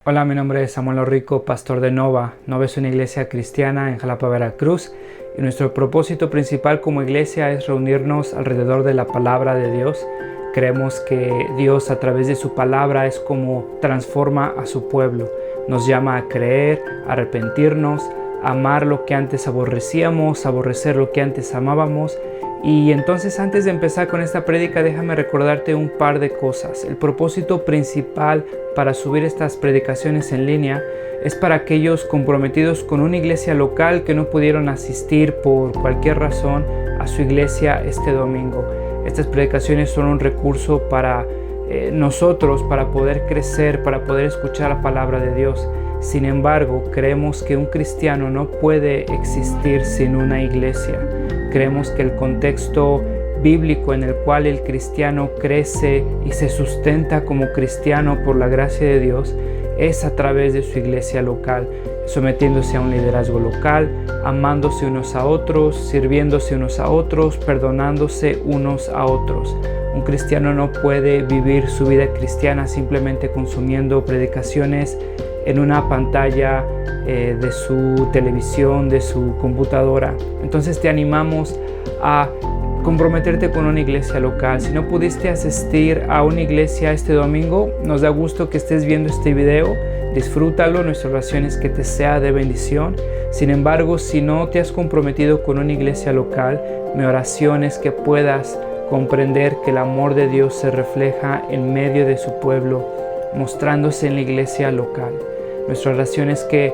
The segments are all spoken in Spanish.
Hola, mi nombre es Samuel Orrico, pastor de Nova. Nova es una iglesia cristiana en Jalapa, Veracruz, y nuestro propósito principal como iglesia es reunirnos alrededor de la palabra de Dios. Creemos que Dios a través de su palabra es como transforma a su pueblo. Nos llama a creer, a arrepentirnos, a amar lo que antes aborrecíamos, a aborrecer lo que antes amábamos. Y entonces, antes de empezar con esta prédica, déjame recordarte un par de cosas. El propósito principal para subir estas predicaciones en línea es para aquellos comprometidos con una iglesia local que no pudieron asistir por cualquier razón a su iglesia este domingo. Estas predicaciones son un recurso para nosotros, para poder crecer, para poder escuchar la palabra de Dios. Sin embargo, creemos que un cristiano no puede existir sin una iglesia. Creemos que el contexto bíblico en el cual el cristiano crece y se sustenta como cristiano por la gracia de Dios es a través de su iglesia local, sometiéndose a un liderazgo local, amándose unos a otros, sirviéndose unos a otros, perdonándose unos a otros. Un cristiano no puede vivir su vida cristiana simplemente consumiendo predicaciones en una pantalla de su televisión, de su computadora. Entonces te animamos a comprometerte con una iglesia local. Si no pudiste asistir a una iglesia este domingo, nos da gusto que estés viendo este video. Disfrútalo, nuestra oración es que te sea de bendición. Sin embargo, si no te has comprometido con una iglesia local, mi oración es que puedas comprender que el amor de Dios se refleja en medio de su pueblo, mostrándose en la iglesia local. Nuestra oración es que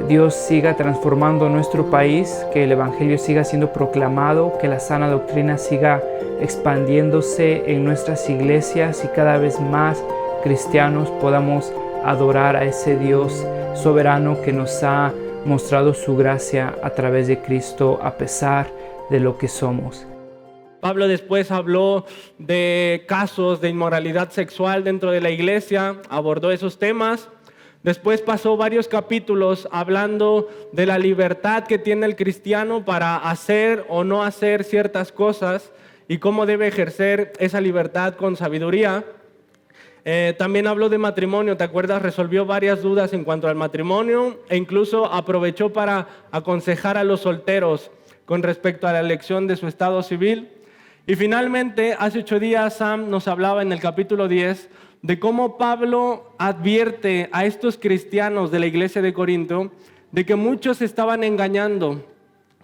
Dios siga transformando nuestro país, que el Evangelio siga siendo proclamado, que la sana doctrina siga expandiéndose en nuestras iglesias y cada vez más cristianos podamos adorar a ese Dios soberano que nos ha mostrado su gracia a través de Cristo a pesar de lo que somos. Pablo después habló de casos de inmoralidad sexual dentro de la iglesia, abordó esos temas. Después pasó varios capítulos hablando de la libertad que tiene el cristiano para hacer o no hacer ciertas cosas y cómo debe ejercer esa libertad con sabiduría. También habló de matrimonio, ¿te acuerdas? Resolvió varias dudas en cuanto al matrimonio e incluso aprovechó para aconsejar a los solteros con respecto a la elección de su estado civil. Y finalmente, hace 8 días, Sam nos hablaba en el capítulo 10 de cómo Pablo advierte a estos cristianos de la iglesia de Corinto de que muchos se estaban engañando.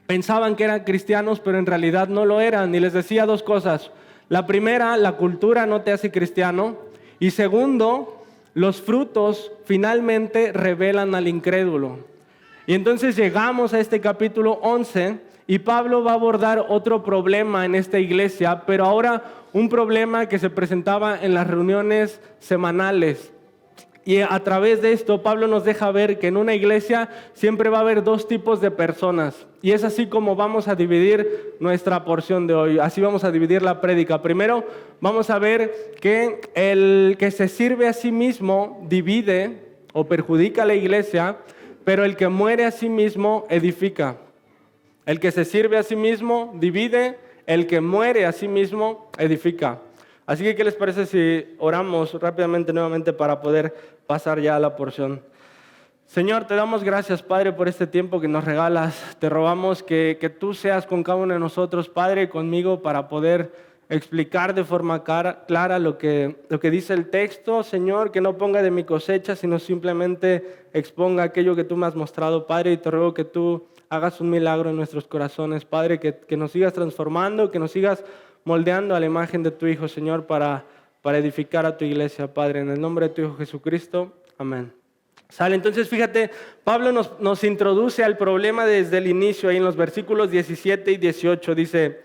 Pensaban que eran cristianos, pero en realidad no lo eran. Y les decía 2 cosas. La primera, la cultura no te hace cristiano. Y segundo, los frutos finalmente revelan al incrédulo. Y entonces llegamos a este capítulo 11 y Pablo va a abordar otro problema en esta iglesia, pero ahora un problema que se presentaba en las reuniones semanales. Y a través de esto Pablo nos deja ver que en una iglesia siempre va a haber 2 tipos de personas. Y es así como vamos a dividir nuestra porción de hoy. Así vamos a dividir la prédica. Primero vamos a ver que el que se sirve a sí mismo divide o perjudica a la iglesia, pero el que muere a sí mismo edifica. El que se sirve a sí mismo divide, el que muere a sí mismo edifica. Así que, ¿qué les parece si oramos rápidamente nuevamente para poder pasar ya a la porción? Señor, te damos gracias, Padre, por este tiempo que nos regalas. Te rogamos que tú seas con cada uno de nosotros, Padre, conmigo, para poder explicar de forma clara lo que dice el texto. Señor, que no ponga de mi cosecha, sino simplemente exponga aquello que tú me has mostrado, Padre, y te ruego que tú hagas un milagro en nuestros corazones, Padre, que nos sigas transformando, que nos sigas moldeando a la imagen de tu Hijo, Señor, para edificar a tu iglesia, Padre, en el nombre de tu Hijo Jesucristo. Amén. Sale, entonces fíjate, Pablo nos introduce al problema desde el inicio, ahí en los versículos 17 y 18, dice: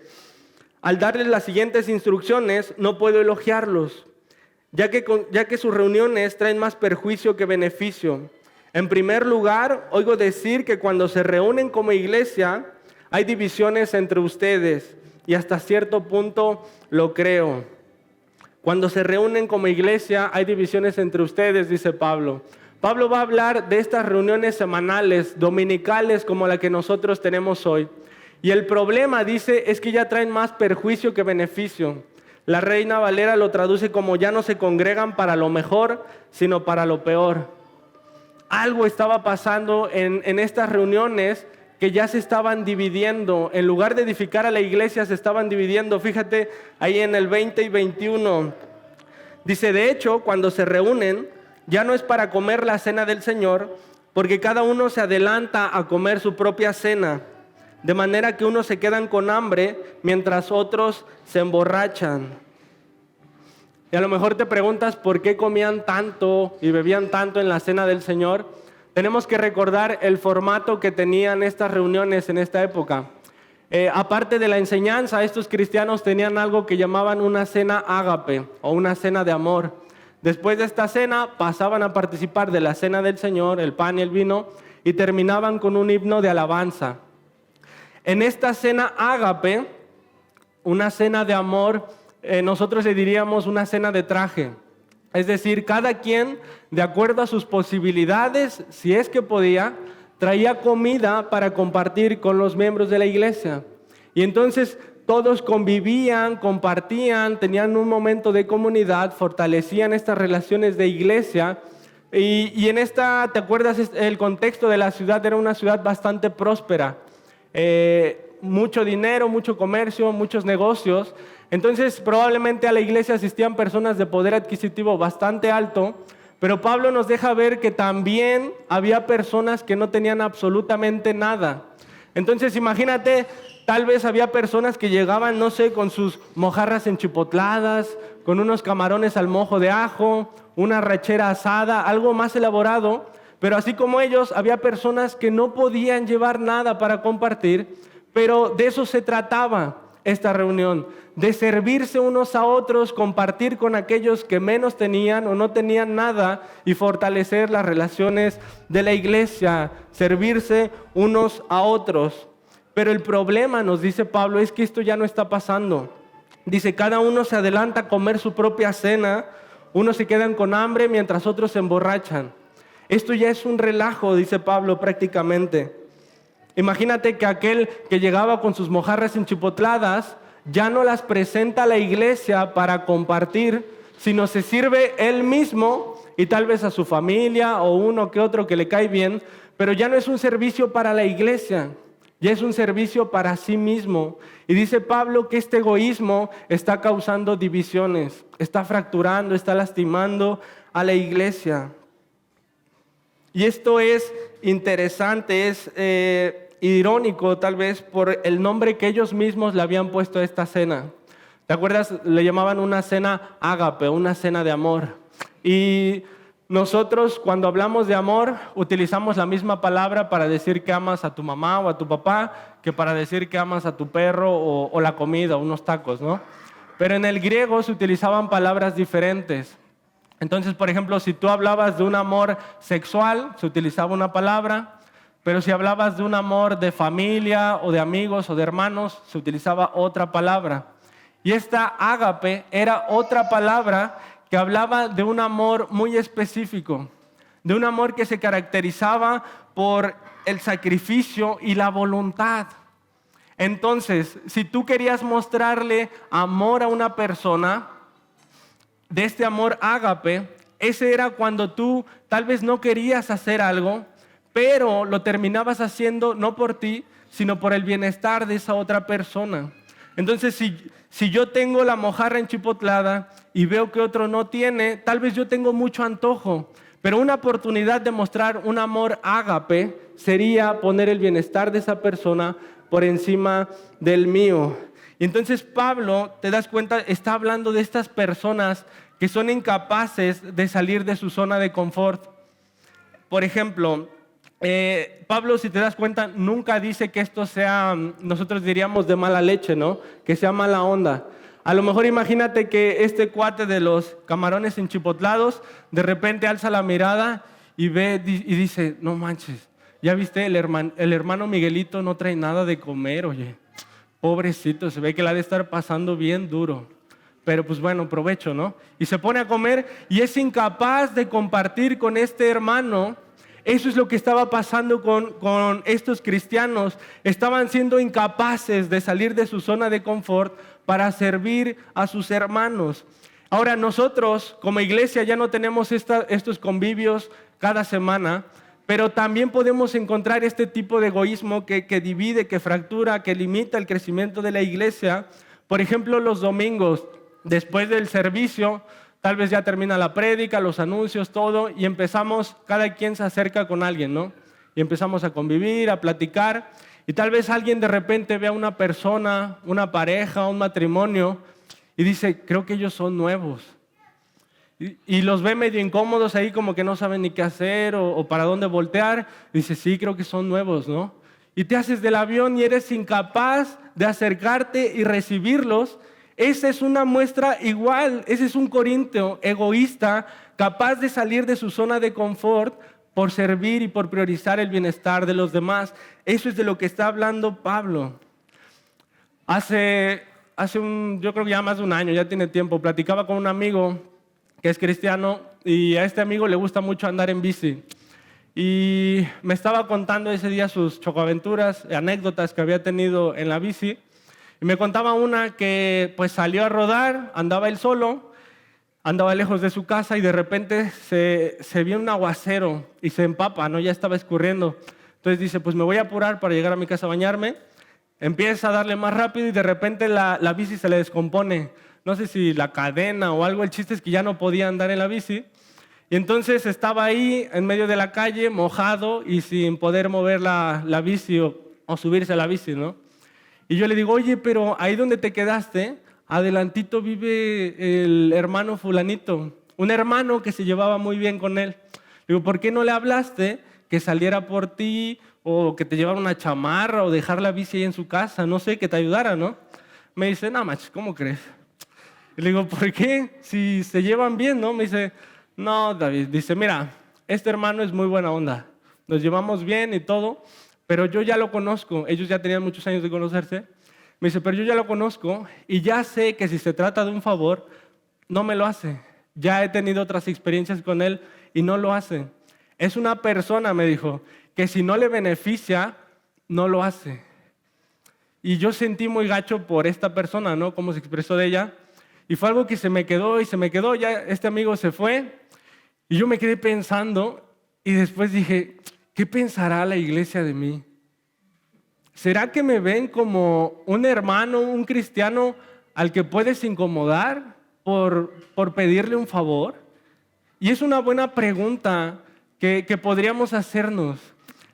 al darles las siguientes instrucciones, no puedo elogiarlos, ya que sus reuniones traen más perjuicio que beneficio. En primer lugar, oigo decir que cuando se reúnen como iglesia, hay divisiones entre ustedes, y hasta cierto punto lo creo. Cuando se reúnen como iglesia, hay divisiones entre ustedes, dice Pablo. Pablo va a hablar de estas reuniones semanales, dominicales, como la que nosotros tenemos hoy. Y el problema, dice, es que ya traen más perjuicio que beneficio. La Reina Valera lo traduce como: ya no se congregan para lo mejor, sino para lo peor. algo estaba pasando en estas reuniones que ya se estaban dividiendo. En lugar de edificar a la iglesia, se estaban dividiendo. Fíjate ahí en el 20 y 21. Dice, de hecho, cuando se reúnen, ya no es para comer la cena del Señor, porque cada uno se adelanta a comer su propia cena, de manera que unos se quedan con hambre mientras otros se emborrachan. Y a lo mejor te preguntas por qué comían tanto y bebían tanto en la cena del Señor. Tenemos que recordar el formato que tenían estas reuniones en esta época. Aparte de la enseñanza, estos cristianos tenían algo que llamaban una cena ágape o una cena de amor. Después de esta cena pasaban a participar de la cena del Señor, el pan y el vino, y terminaban con un himno de alabanza. En esta cena ágape, una cena de amor, nosotros le diríamos una cena de traje. Es decir, cada quien, de acuerdo a sus posibilidades, si es que podía, traía comida para compartir con los miembros de la iglesia. Y entonces todos convivían, compartían, tenían un momento de comunidad, fortalecían estas relaciones de iglesia. Y en esta, ¿te acuerdas? El contexto de la ciudad era una ciudad bastante próspera. Mucho dinero, mucho comercio, muchos negocios. Entonces probablemente a la iglesia asistían personas de poder adquisitivo bastante alto, pero Pablo nos deja ver que también había personas que no tenían absolutamente nada. Entonces imagínate, tal vez había personas que llegaban, no sé, con sus mojarras enchipotladas, con unos camarones al mojo de ajo, una rachera asada, algo más elaborado, pero así como ellos, había personas que no podían llevar nada para compartir, pero de eso se trataba esta reunión, de servirse unos a otros, compartir con aquellos que menos tenían o no tenían nada y fortalecer las relaciones de la iglesia, servirse unos a otros. Pero el problema, nos dice Pablo, es que esto ya no está pasando. Dice, cada uno se adelanta a comer su propia cena, unos se quedan con hambre mientras otros se emborrachan. Esto ya es un relajo, dice Pablo, prácticamente. Imagínate que aquel que llegaba con sus mojarras enchipotladas ya no las presenta a la iglesia para compartir, sino se sirve él mismo y tal vez a su familia o uno que otro que le cae bien, pero ya no es un servicio para la iglesia, ya es un servicio para sí mismo. Y dice Pablo que este egoísmo está causando divisiones, está fracturando, está lastimando a la iglesia. Y esto es interesante, es irónico tal vez por el nombre que ellos mismos le habían puesto a esta cena. ¿Te acuerdas? Le llamaban una cena ágape, una cena de amor. Y nosotros cuando hablamos de amor utilizamos la misma palabra para decir que amas a tu mamá o a tu papá que para decir que amas a tu perro o la comida, unos tacos, ¿no? Pero en el griego se utilizaban palabras diferentes. Entonces, por ejemplo, si tú hablabas de un amor sexual, se utilizaba una palabra, pero si hablabas de un amor de familia o de amigos o de hermanos, se utilizaba otra palabra. Y esta ágape era otra palabra que hablaba de un amor muy específico, de un amor que se caracterizaba por el sacrificio y la voluntad. Entonces, si tú querías mostrarle amor a una persona, de este amor ágape, ese era cuando tú tal vez no querías hacer algo, pero lo terminabas haciendo no por ti, sino por el bienestar de esa otra persona. Entonces, si yo tengo la mojarra enchipotlada y veo que otro no tiene, tal vez yo tengo mucho antojo, pero una oportunidad de mostrar un amor ágape sería poner el bienestar de esa persona por encima del mío. Y entonces Pablo, te das cuenta, está hablando de estas personas que son incapaces de salir de su zona de confort. Por ejemplo, Pablo, si te das cuenta, nunca dice que esto sea, nosotros diríamos de mala leche, ¿no? Que sea mala onda. A lo mejor imagínate que este cuate de los camarones enchipotlados de repente alza la mirada y ve y dice, no manches, ya viste, el hermano Miguelito no trae nada de comer, oye. Pobrecito, se ve que la ha de estar pasando bien duro. Pero pues bueno, provecho, ¿no? Y se pone a comer y es incapaz de compartir con este hermano. Eso es lo que estaba pasando con estos cristianos. Estaban siendo incapaces de salir de su zona de confort para servir a sus hermanos. Ahora nosotros como iglesia ya no tenemos estos convivios cada semana, Pero también podemos encontrar este tipo de egoísmo que divide, que fractura, que limita el crecimiento de la iglesia. Por ejemplo, los domingos, después del servicio, tal vez ya termina la prédica, los anuncios, todo, y empezamos, cada quien se acerca con alguien, ¿no? Y empezamos a convivir, a platicar, y tal vez alguien de repente ve a una persona, una pareja, un matrimonio, y dice, creo que ellos son nuevos. Y los ve medio incómodos ahí, como que no saben ni qué hacer o para dónde voltear. Y dice, sí, creo que son nuevos, ¿no? Y te haces del avión y eres incapaz de acercarte y recibirlos. Esa es una muestra igual. Ese es un corintio egoísta, capaz de salir de su zona de confort por servir y por priorizar el bienestar de los demás. Eso es de lo que está hablando Pablo. Yo creo que ya más de un año, ya tiene tiempo, platicaba con un amigo que es cristiano, y a este amigo le gusta mucho andar en bici. Y me estaba contando ese día sus chocoaventuras, anécdotas que había tenido en la bici. Y me contaba una que pues salió a rodar, andaba él solo, andaba lejos de su casa y de repente se vio un aguacero y se empapa, ¿no? Ya estaba escurriendo. Entonces dice, pues me voy a apurar para llegar a mi casa a bañarme. Empieza a darle más rápido y de repente la bici se le descompone. No sé si la cadena o algo, el chiste es que ya no podía andar en la bici. Y entonces estaba ahí en medio de la calle, mojado y sin poder mover la bici o subirse a la bici, ¿no? Y yo le digo, oye, pero ahí donde te quedaste, adelantito vive el hermano fulanito, un hermano que se llevaba muy bien con él. Digo, ¿por qué no le hablaste que saliera por ti o que te llevara una chamarra o dejar la bici ahí en su casa? No sé, que te ayudara, ¿no? Me dice, no, macho, ¿cómo crees? Y le digo, ¿por qué? Si se llevan bien, ¿no? Me dice, no, David. Dice, mira, este hermano es muy buena onda. Nos llevamos bien y todo, pero yo ya lo conozco. Ellos ya tenían muchos años de conocerse. Me dice, pero yo ya lo conozco y ya sé que si se trata de un favor, no me lo hace. Ya he tenido otras experiencias con él y no lo hace. Es una persona, me dijo, que si no le beneficia, no lo hace. Y yo sentí muy gacho por esta persona, ¿no? Cómo se expresó de ella. Y fue algo que se me quedó, ya este amigo se fue, y yo me quedé pensando, y después dije, ¿qué pensará la iglesia de mí? ¿Será que me ven como un hermano, un cristiano al que puedes incomodar por pedirle un favor? Y es una buena pregunta que podríamos hacernos.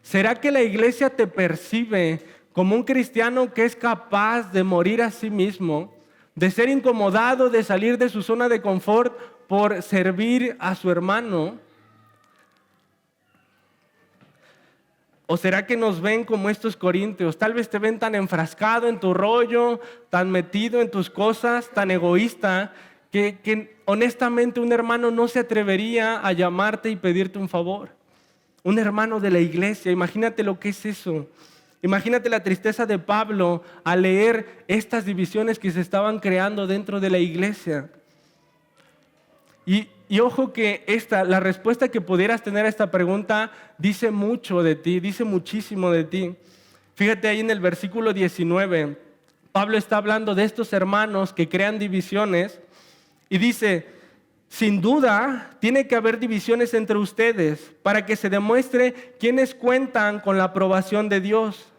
¿Será que la iglesia te percibe como un cristiano que es capaz de morir a sí mismo, de ser incomodado, de salir de su zona de confort por servir a su hermano? ¿O será que nos ven como estos corintios? Tal vez te ven tan enfrascado en tu rollo, tan metido en tus cosas, tan egoísta, que honestamente un hermano no se atrevería a llamarte y pedirte un favor. Un hermano de la iglesia, imagínate lo que es eso. Imagínate la tristeza de Pablo al leer estas divisiones que se estaban creando dentro de la iglesia. Y ojo que la respuesta que pudieras tener a esta pregunta dice mucho de ti, dice muchísimo de ti. Fíjate ahí en el versículo 19, Pablo está hablando de estos hermanos que crean divisiones y dice, sin duda tiene que haber divisiones entre ustedes para que se demuestre quiénes cuentan con la aprobación de Dios.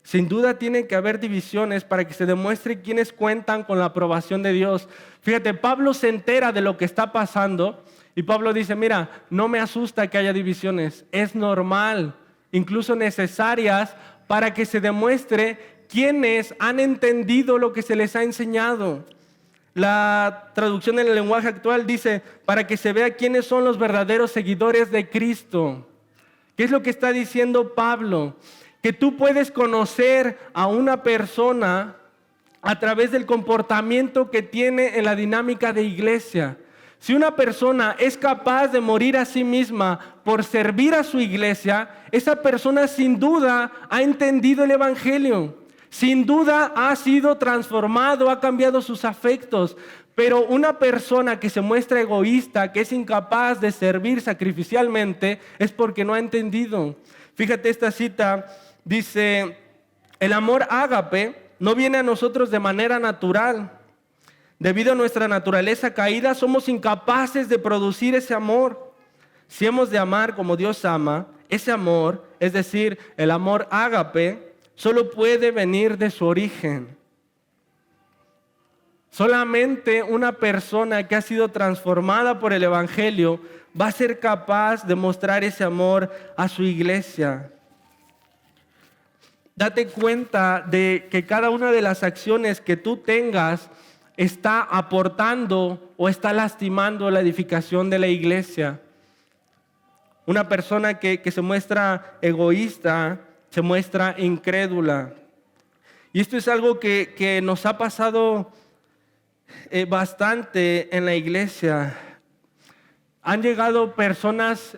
Sin duda tiene que haber divisiones para que se demuestre quiénes cuentan con la aprobación de Dios. Fíjate, Pablo se entera de lo que está pasando y Pablo dice, mira, no me asusta que haya divisiones, es normal, incluso necesarias para que se demuestre quiénes han entendido lo que se les ha enseñado. La traducción en el lenguaje actual dice, para que se vea quiénes son los verdaderos seguidores de Cristo. ¿Qué es lo que está diciendo Pablo? Que tú puedes conocer a una persona a través del comportamiento que tiene en la dinámica de iglesia. Si una persona es capaz de morir a sí misma por servir a su iglesia, esa persona sin duda ha entendido el evangelio. Sin duda ha sido transformado, ha cambiado sus afectos. Pero una persona que se muestra egoísta, que es incapaz de servir sacrificialmente, es porque no ha entendido. Fíjate esta cita. Dice, el amor ágape no viene a nosotros de manera natural. Debido a nuestra naturaleza caída, somos incapaces de producir ese amor. Si hemos de amar como Dios ama, ese amor, es decir, el amor ágape, solo puede venir de su origen. Solamente una persona que ha sido transformada por el Evangelio va a ser capaz de mostrar ese amor a su iglesia. Date cuenta de que cada una de las acciones que tú tengas está aportando o está lastimando la edificación de la iglesia. Una persona que se muestra egoísta, se muestra incrédula. Y esto es algo que nos ha pasado bastante en la iglesia. Han llegado personas,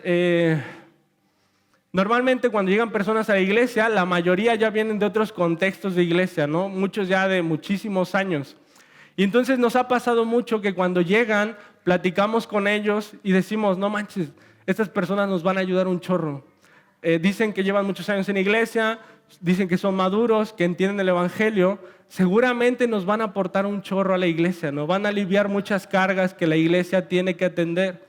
normalmente cuando llegan personas a la iglesia, la mayoría ya vienen de otros contextos de iglesia, ¿no? Muchos ya de muchísimos años. Y entonces nos ha pasado mucho que cuando llegan, platicamos con ellos y decimos, no manches, estas personas nos van a ayudar un chorro. Dicen que llevan muchos años en iglesia, dicen que son maduros, que entienden el Evangelio. Seguramente nos van a aportar un chorro a la iglesia, nos van a aliviar muchas cargas que la iglesia tiene que atender.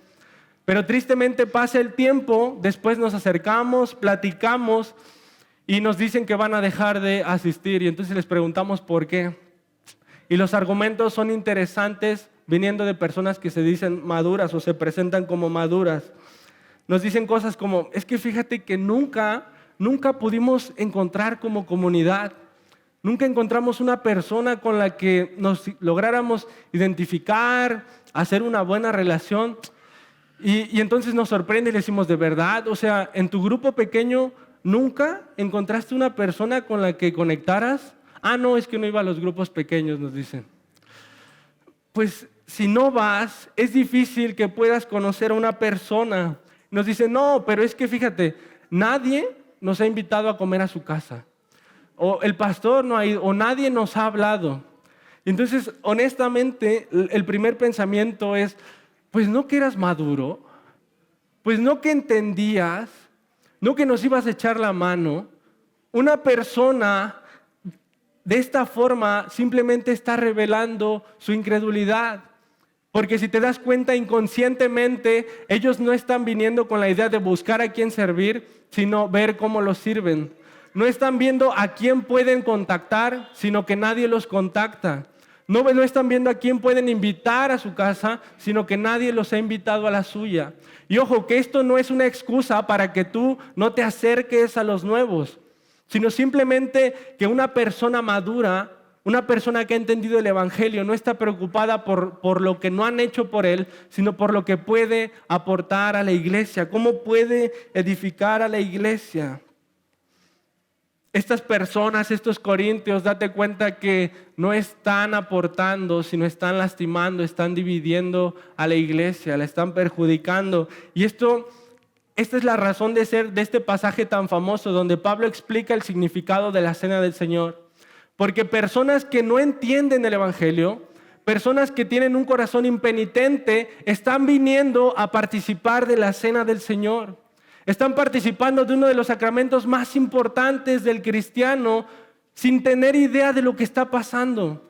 Pero tristemente pasa el tiempo, después nos acercamos, platicamos y nos dicen que van a dejar de asistir. Y entonces les preguntamos por qué. Y los argumentos son interesantes viniendo de personas que se dicen maduras o se presentan como maduras. Nos dicen cosas como, es que fíjate que nunca pudimos encontrar como comunidad. Nunca encontramos una persona con la que nos lográramos identificar, hacer una buena relación. Y entonces nos sorprende y le decimos, ¿de verdad? O sea, en tu grupo pequeño, ¿nunca encontraste una persona con la que conectaras? Ah, no, es que no iba a los grupos pequeños, nos dicen. Pues si no vas, es difícil que puedas conocer a una persona. Nos dicen, no, pero es que fíjate, nadie nos ha invitado a comer a su casa. O el pastor no ha ido, o nadie nos ha hablado. Entonces, honestamente, el primer pensamiento es, pues no que eras maduro, pues no que entendías, no que nos ibas a echar la mano. Una persona de esta forma simplemente está revelando su incredulidad. Porque si te das cuenta inconscientemente, ellos no están viniendo con la idea de buscar a quién servir, sino ver cómo los sirven. No están viendo a quién pueden contactar, sino que nadie los contacta. No están viendo a quién pueden invitar a su casa, sino que nadie los ha invitado a la suya. Y ojo, que esto no es una excusa para que tú no te acerques a los nuevos, sino simplemente que una persona madura, una persona que ha entendido el Evangelio, no está preocupada por lo que no han hecho por él, sino por lo que puede aportar a la iglesia, cómo puede edificar a la iglesia. Estas personas, estos corintios, date cuenta que no están aportando, sino están lastimando, están dividiendo a la iglesia, la están perjudicando. Y esta es la razón de ser de este pasaje tan famoso, donde Pablo explica el significado de la cena del Señor. Porque personas que no entienden el Evangelio, personas que tienen un corazón impenitente, están viniendo a participar de la cena del Señor. Están participando de uno de los sacramentos más importantes del cristiano sin tener idea de lo que está pasando.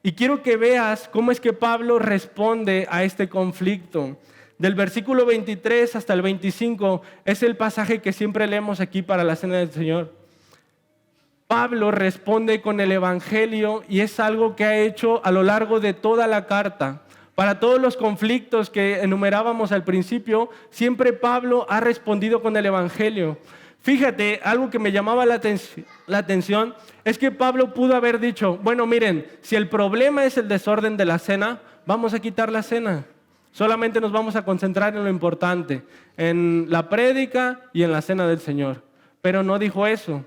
Y quiero que veas cómo es que Pablo responde a este conflicto. Del versículo 23 hasta el 25 es el pasaje que siempre leemos aquí para la cena del Señor. Pablo responde con el Evangelio y es algo que ha hecho a lo largo de toda la carta. Para todos los conflictos que enumerábamos al principio, siempre Pablo ha respondido con el Evangelio. Fíjate, algo que me llamaba la atención es que Pablo pudo haber dicho, bueno, miren, si el problema es el desorden de la cena, vamos a quitar la cena. Solamente nos vamos a concentrar en lo importante, en la prédica y en la cena del Señor. Pero no dijo eso.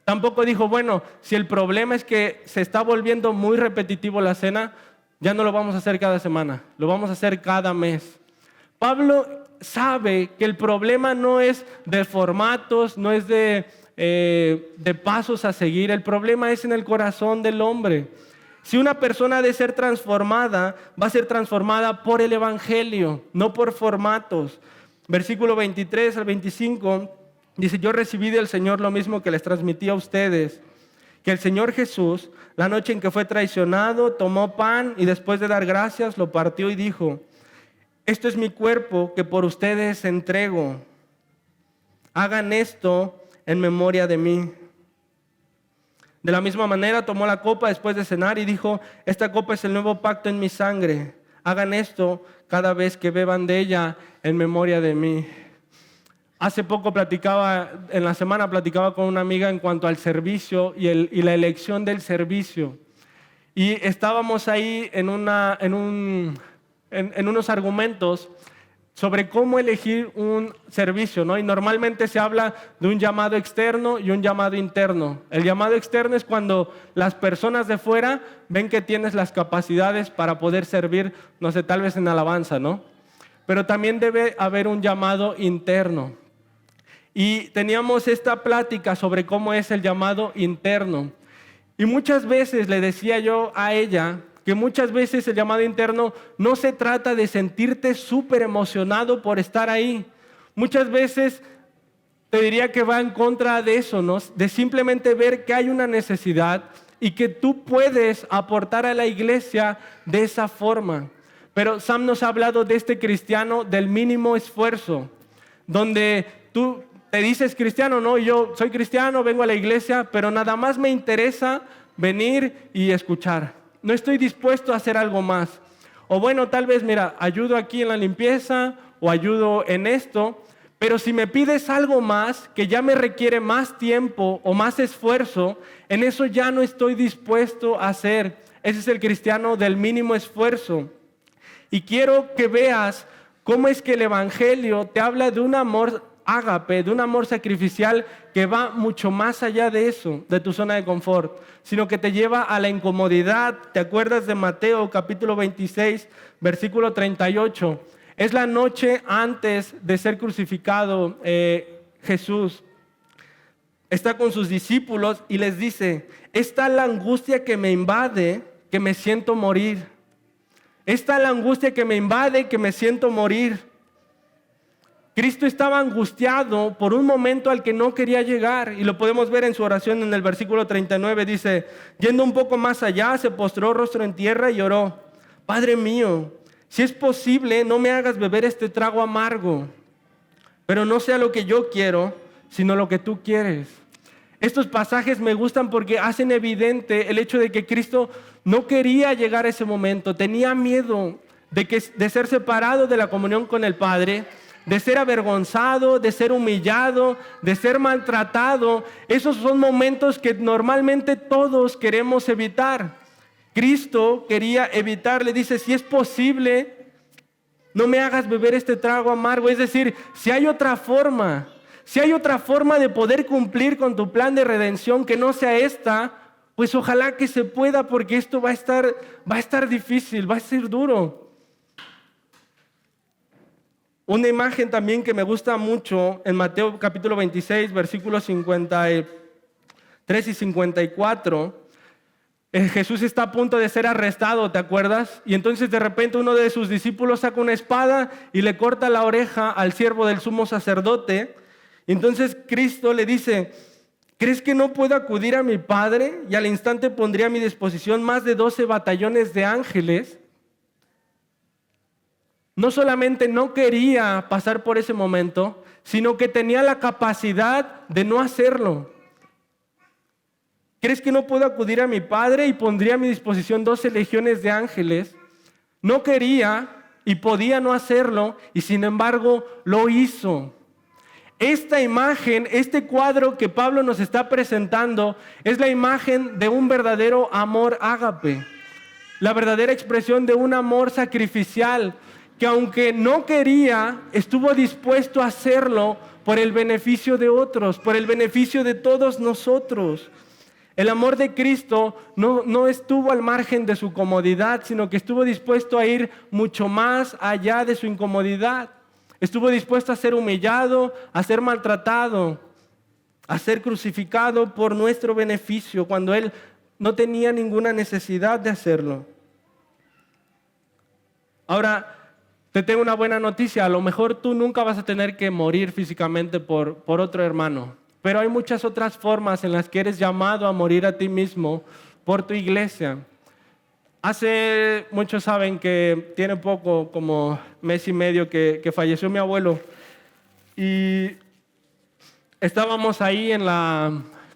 Tampoco dijo, bueno, si el problema es que se está volviendo muy repetitivo la cena, ya no lo vamos a hacer cada semana, lo vamos a hacer cada mes. Pablo sabe que el problema no es de formatos, no es de pasos a seguir, el problema es en el corazón del hombre. Si una persona ha de ser transformada, va a ser transformada por el Evangelio, no por formatos. Versículo 23 al 25 dice, yo recibí del Señor lo mismo que les transmití a ustedes, que el Señor Jesús, la noche en que fue traicionado, tomó pan y después de dar gracias, lo partió y dijo, esto es mi cuerpo que por ustedes entrego. Hagan esto en memoria de mí. De la misma manera tomó la copa después de cenar y dijo, esta copa es el nuevo pacto en mi sangre. Hagan esto cada vez que beban de ella en memoria de mí. Hace poco en la semana platicaba con una amiga en cuanto al servicio y la elección del servicio. Y estábamos ahí en unos argumentos sobre cómo elegir un servicio, ¿no? Y normalmente se habla de un llamado externo y un llamado interno. El llamado externo es cuando las personas de fuera ven que tienes las capacidades para poder servir, no sé, tal vez en alabanza, ¿no? Pero también debe haber un llamado interno. Y teníamos esta plática sobre cómo es el llamado interno. Y muchas veces le decía yo a ella que muchas veces el llamado interno no se trata de sentirte súper emocionado por estar ahí. Muchas veces te diría que va en contra de eso, ¿no? De simplemente ver que hay una necesidad y que tú puedes aportar a la iglesia de esa forma. Pero Sam nos ha hablado de este cristiano del mínimo esfuerzo, donde tú te dices cristiano, ¿no? Y yo soy cristiano, vengo a la iglesia, pero nada más me interesa venir y escuchar. No estoy dispuesto a hacer algo más. O bueno, tal vez, mira, ayudo aquí en la limpieza o ayudo en esto, pero si me pides algo más que ya me requiere más tiempo o más esfuerzo, en eso ya no estoy dispuesto a hacer. Ese es el cristiano del mínimo esfuerzo. Y quiero que veas cómo es que el Evangelio te habla de un amor ágape, de un amor sacrificial que va mucho más allá de eso, de tu zona de confort, sino que te lleva a la incomodidad. ¿Te acuerdas de Mateo capítulo 26, versículo 38? Es la noche antes de ser crucificado Jesús. Está con sus discípulos y les dice, esta es la angustia que me invade, que me siento morir. Esta es la angustia que me invade, que me siento morir. Cristo estaba angustiado por un momento al que no quería llegar, y lo podemos ver en su oración en el versículo 39, dice, yendo un poco más allá, se postró rostro en tierra y oró, Padre mío, si es posible, no me hagas beber este trago amargo, pero no sea lo que yo quiero, sino lo que tú quieres. Estos pasajes me gustan porque hacen evidente el hecho de que Cristo no quería llegar a ese momento, tenía miedo de ser separado de la comunión con el Padre, de ser avergonzado, de ser humillado, de ser maltratado. Esos son momentos que normalmente todos queremos evitar. Cristo quería evitar, le dice, si es posible, no me hagas beber este trago amargo. Es decir, si hay otra forma de poder cumplir con tu plan de redención que no sea esta, pues ojalá que se pueda, porque esto va a estar difícil, va a ser duro. Una imagen también que me gusta mucho en Mateo capítulo 26, versículos 53 y 54, Jesús está a punto de ser arrestado, ¿te acuerdas? Y entonces de repente uno de sus discípulos saca una espada y le corta la oreja al siervo del sumo sacerdote. Y entonces Cristo le dice, ¿crees que no puedo acudir a mi Padre? Y al instante pondría a mi disposición más de 12 batallones de ángeles. No solamente no quería pasar por ese momento, sino que tenía la capacidad de no hacerlo. ¿Crees que no puedo acudir a mi Padre y pondría a mi disposición 12 legiones de ángeles? No quería y podía no hacerlo, y sin embargo lo hizo. Esta imagen, este cuadro que Pablo nos está presentando, es la imagen de un verdadero amor ágape, la verdadera expresión de un amor sacrificial, que aunque no quería, estuvo dispuesto a hacerlo por el beneficio de otros, por el beneficio de todos nosotros. El amor de Cristo no estuvo al margen de su comodidad, sino que estuvo dispuesto a ir mucho más allá de su incomodidad. Estuvo dispuesto a ser humillado, a ser maltratado, a ser crucificado por nuestro beneficio, cuando Él no tenía ninguna necesidad de hacerlo. Ahora, te tengo una buena noticia. A lo mejor tú nunca vas a tener que morir físicamente por otro hermano. Pero hay muchas otras formas en las que eres llamado a morir a ti mismo por tu iglesia. Muchos saben que tiene poco, como mes y medio, que falleció mi abuelo. Y estábamos ahí en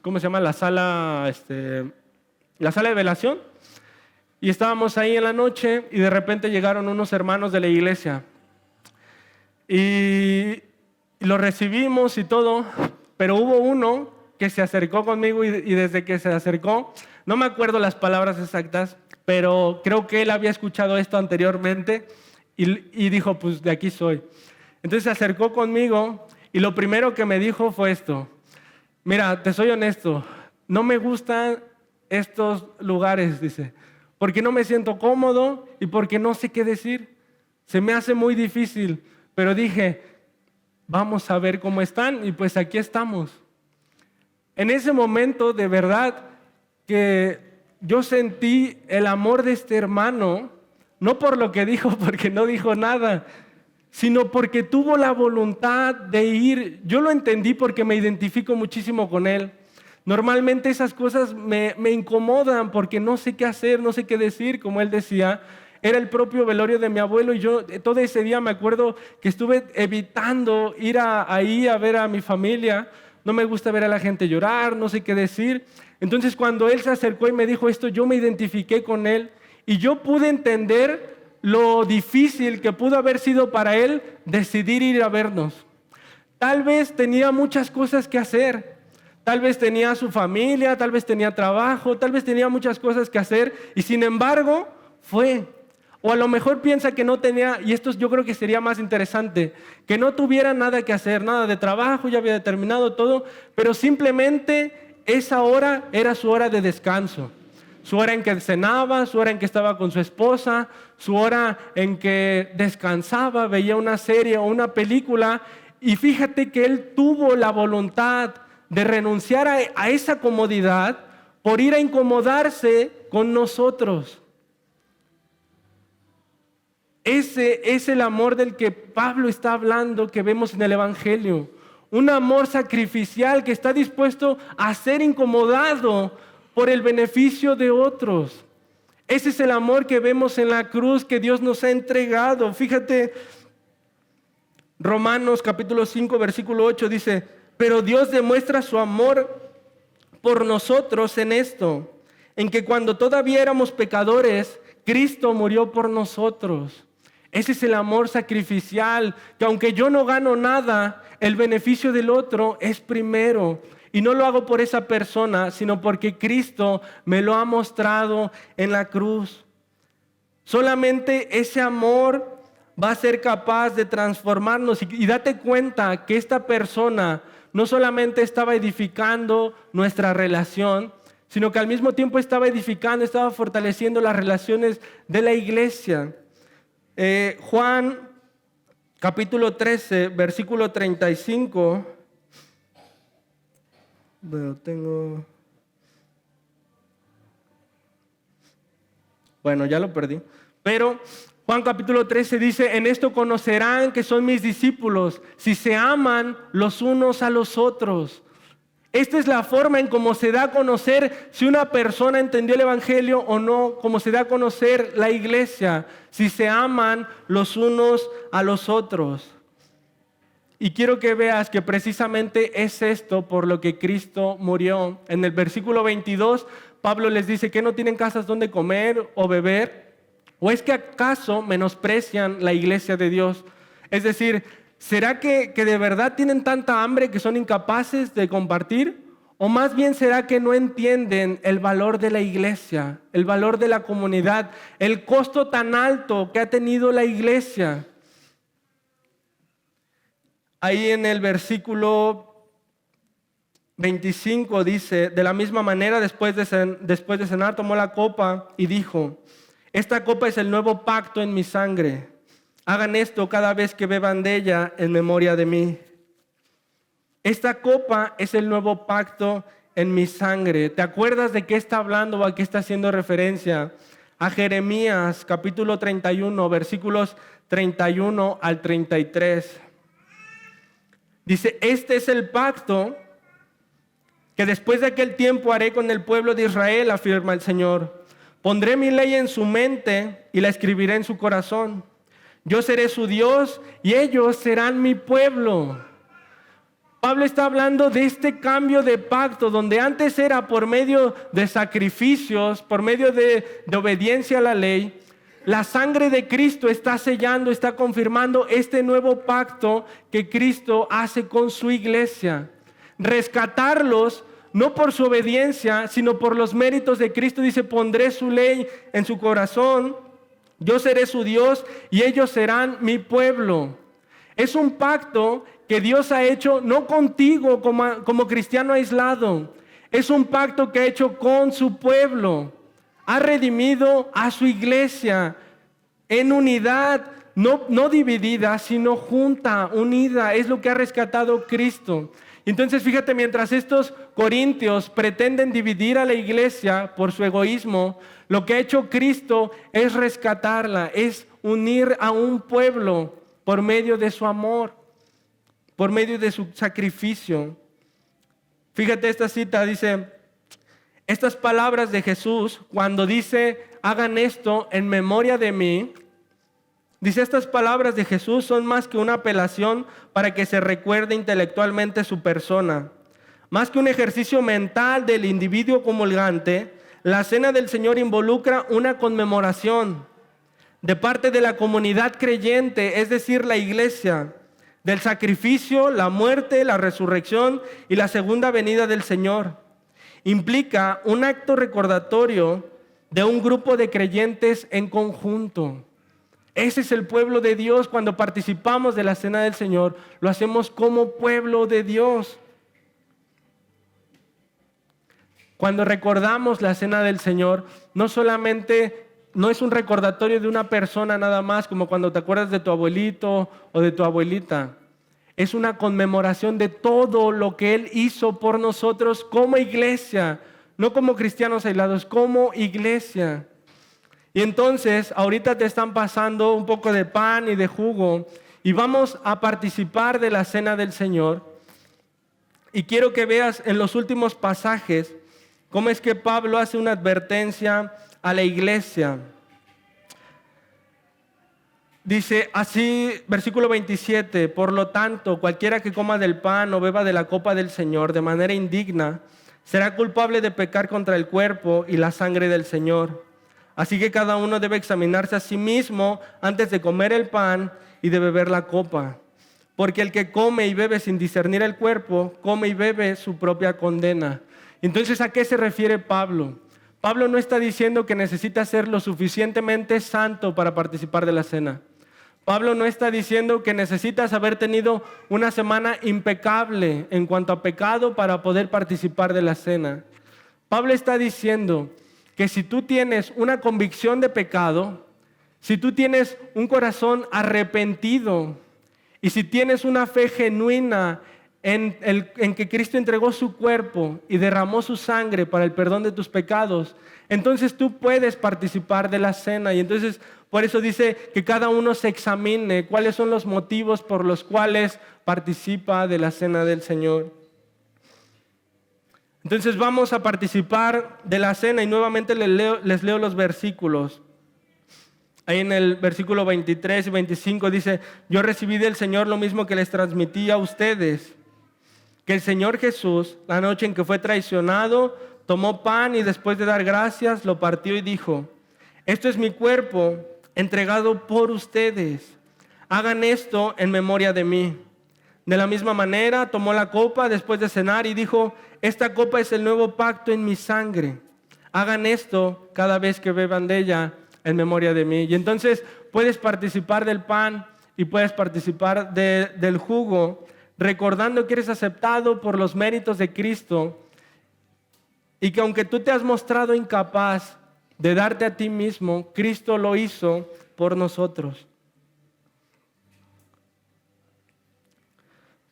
¿cómo se llama? La sala de velación. Y estábamos ahí en la noche y de repente llegaron unos hermanos de la iglesia. Y lo recibimos y todo, pero hubo uno que se acercó conmigo y desde que se acercó, no me acuerdo las palabras exactas, pero creo que él había escuchado esto anteriormente y dijo, pues de aquí soy. Entonces se acercó conmigo y lo primero que me dijo fue esto: mira, te soy honesto, no me gustan estos lugares, dice, porque no me siento cómodo y porque no sé qué decir. Se me hace muy difícil, pero dije, vamos a ver cómo están y pues aquí estamos. En ese momento, de verdad, que yo sentí el amor de este hermano, no por lo que dijo, porque no dijo nada, sino porque tuvo la voluntad de ir. Yo lo entendí porque me identifico muchísimo con él. Normalmente esas cosas me incomodan porque no sé qué hacer, no sé qué decir, como él decía. Era el propio velorio de mi abuelo y yo todo ese día me acuerdo que estuve evitando ir ahí a ver a mi familia. No me gusta ver a la gente llorar, no sé qué decir. Entonces cuando él se acercó y me dijo esto, yo me identifiqué con él y yo pude entender lo difícil que pudo haber sido para él decidir ir a vernos. Tal vez tenía muchas cosas que hacer. Tal vez tenía su familia, tal vez tenía trabajo, tal vez tenía muchas cosas que hacer y sin embargo fue. O a lo mejor piensa que no tenía, y esto yo creo que sería más interesante, que no tuviera nada que hacer, nada de trabajo, ya había terminado todo, pero simplemente esa hora era su hora de descanso. Su hora en que cenaba, su hora en que estaba con su esposa, su hora en que descansaba, veía una serie o una película. Y fíjate que él tuvo la voluntad de renunciar a esa comodidad por ir a incomodarse con nosotros. Ese es el amor del que Pablo está hablando, que vemos en el Evangelio. Un amor sacrificial que está dispuesto a ser incomodado por el beneficio de otros. Ese es el amor que vemos en la cruz que Dios nos ha entregado. Fíjate, Romanos capítulo 5, versículo 8 dice, pero Dios demuestra su amor por nosotros en esto, en que cuando todavía éramos pecadores, Cristo murió por nosotros. Ese es el amor sacrificial, que aunque yo no gano nada, el beneficio del otro es primero. Y no lo hago por esa persona, sino porque Cristo me lo ha mostrado en la cruz. Solamente ese amor va a ser capaz de transformarnos. Y date cuenta que esta persona no solamente estaba edificando nuestra relación, sino que al mismo tiempo estaba edificando, estaba fortaleciendo las relaciones de la iglesia. Juan capítulo 13, versículo 35. Bueno, ya lo perdí. Pero Juan capítulo 13 dice, en esto conocerán que son mis discípulos, si se aman los unos a los otros. Esta es la forma en cómo se da a conocer si una persona entendió el Evangelio o no, cómo se da a conocer la iglesia, si se aman los unos a los otros. Y quiero que veas que precisamente es esto por lo que Cristo murió. En el versículo 22, Pablo les dice que no tienen casas donde comer o beber, o es que acaso menosprecian la iglesia de Dios. Es decir, ¿será que de verdad tienen tanta hambre que son incapaces de compartir? ¿O más bien será que no entienden el valor de la iglesia, el valor de la comunidad, el costo tan alto que ha tenido la iglesia? Ahí en el versículo 25 dice, de la misma manera después de cenar tomó la copa y dijo, esta copa es el nuevo pacto en mi sangre. Hagan esto cada vez que beban de ella en memoria de mí. Esta copa es el nuevo pacto en mi sangre. ¿Te acuerdas de qué está hablando o a qué está haciendo referencia? A Jeremías capítulo 31, versículos 31 al 33. Dice, este es el pacto que después de aquel tiempo haré con el pueblo de Israel, afirma el Señor. Pondré mi ley en su mente y la escribiré en su corazón. Yo seré su Dios y ellos serán mi pueblo. Pablo está hablando de este cambio de pacto, donde antes era por medio de sacrificios, por medio de obediencia a la ley. La sangre de Cristo está sellando, está confirmando este nuevo pacto que Cristo hace con su iglesia. Rescatarlos no por su obediencia, sino por los méritos de Cristo. Dice, pondré su ley en su corazón, yo seré su Dios y ellos serán mi pueblo. Es un pacto que Dios ha hecho no contigo como cristiano aislado. Es un pacto que ha hecho con su pueblo. Ha redimido a su iglesia en unidad, no dividida, sino junta, unida. Es lo que ha rescatado Cristo. Entonces fíjate, mientras estos corintios pretenden dividir a la iglesia por su egoísmo, lo que ha hecho Cristo es rescatarla, es unir a un pueblo por medio de su amor, por medio de su sacrificio. Fíjate esta cita, dice, estas palabras de Jesús, cuando dice, hagan esto en memoria de mí, dice, estas palabras de Jesús son más que una apelación para que se recuerde intelectualmente su persona. Más que un ejercicio mental del individuo comulgante, la cena del Señor involucra una conmemoración de parte de la comunidad creyente, es decir, la iglesia, del sacrificio, la muerte, la resurrección y la segunda venida del Señor. Implica un acto recordatorio de un grupo de creyentes en conjunto. Ese es el pueblo de Dios. Cuando participamos de la cena del Señor, lo hacemos como pueblo de Dios. Cuando recordamos la cena del Señor, no es un recordatorio de una persona nada más, como cuando te acuerdas de tu abuelito o de tu abuelita. Es una conmemoración de todo lo que Él hizo por nosotros como iglesia, no como cristianos aislados, como iglesia. Y entonces, ahorita te están pasando un poco de pan y de jugo y vamos a participar de la cena del Señor. Y quiero que veas en los últimos pasajes cómo es que Pablo hace una advertencia a la iglesia. Dice así, versículo 27, por lo tanto, cualquiera que coma del pan o beba de la copa del Señor de manera indigna, será culpable de pecar contra el cuerpo y la sangre del Señor. Así que cada uno debe examinarse a sí mismo antes de comer el pan y de beber la copa. Porque el que come y bebe sin discernir el cuerpo, come y bebe su propia condena. Entonces, ¿a qué se refiere Pablo? Pablo no está diciendo que necesita ser lo suficientemente santo para participar de la cena. Pablo no está diciendo que necesitas haber tenido una semana impecable en cuanto a pecado para poder participar de la cena. Pablo está diciendo que si tú tienes una convicción de pecado, si tú tienes un corazón arrepentido y si tienes una fe genuina en que Cristo entregó su cuerpo y derramó su sangre para el perdón de tus pecados, entonces tú puedes participar de la cena. Y entonces por eso dice que cada uno se examine cuáles son los motivos por los cuales participa de la cena del Señor. Entonces vamos a participar de la cena y nuevamente les leo los versículos. Ahí en el versículo 23 y 25 dice, yo recibí del Señor lo mismo que les transmití a ustedes, que el Señor Jesús, la noche en que fue traicionado, tomó pan y después de dar gracias, lo partió y dijo, esto es mi cuerpo entregado por ustedes. Hagan esto en memoria de mí. De la misma manera, tomó la copa después de cenar y dijo, esta copa es el nuevo pacto en mi sangre. Hagan esto cada vez que beban de ella en memoria de mí. Y entonces puedes participar del pan y puedes participar del jugo, recordando que eres aceptado por los méritos de Cristo y que aunque tú te has mostrado incapaz de darte a ti mismo, Cristo lo hizo por nosotros.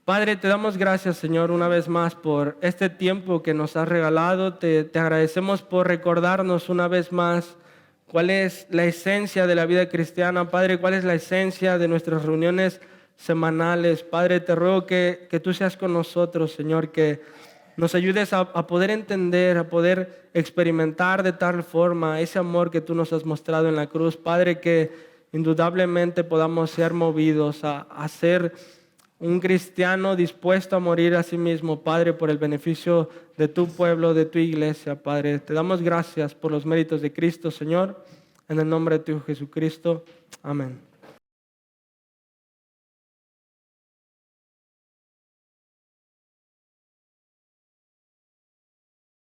Padre, te damos gracias, Señor, una vez más por este tiempo que nos has regalado. Te agradecemos por recordarnos una vez más cuál es la esencia de la vida cristiana. Padre, cuál es la esencia de nuestras reuniones semanales. Padre, te ruego que tú seas con nosotros, Señor, que nos ayudes a poder entender, a poder experimentar de tal forma ese amor que tú nos has mostrado en la cruz. Padre, que indudablemente podamos ser movidos a ser un cristiano dispuesto a morir a sí mismo, Padre, por el beneficio de tu pueblo, de tu iglesia, Padre. Te damos gracias por los méritos de Cristo, Señor. En el nombre de tu Hijo Jesucristo. Amén.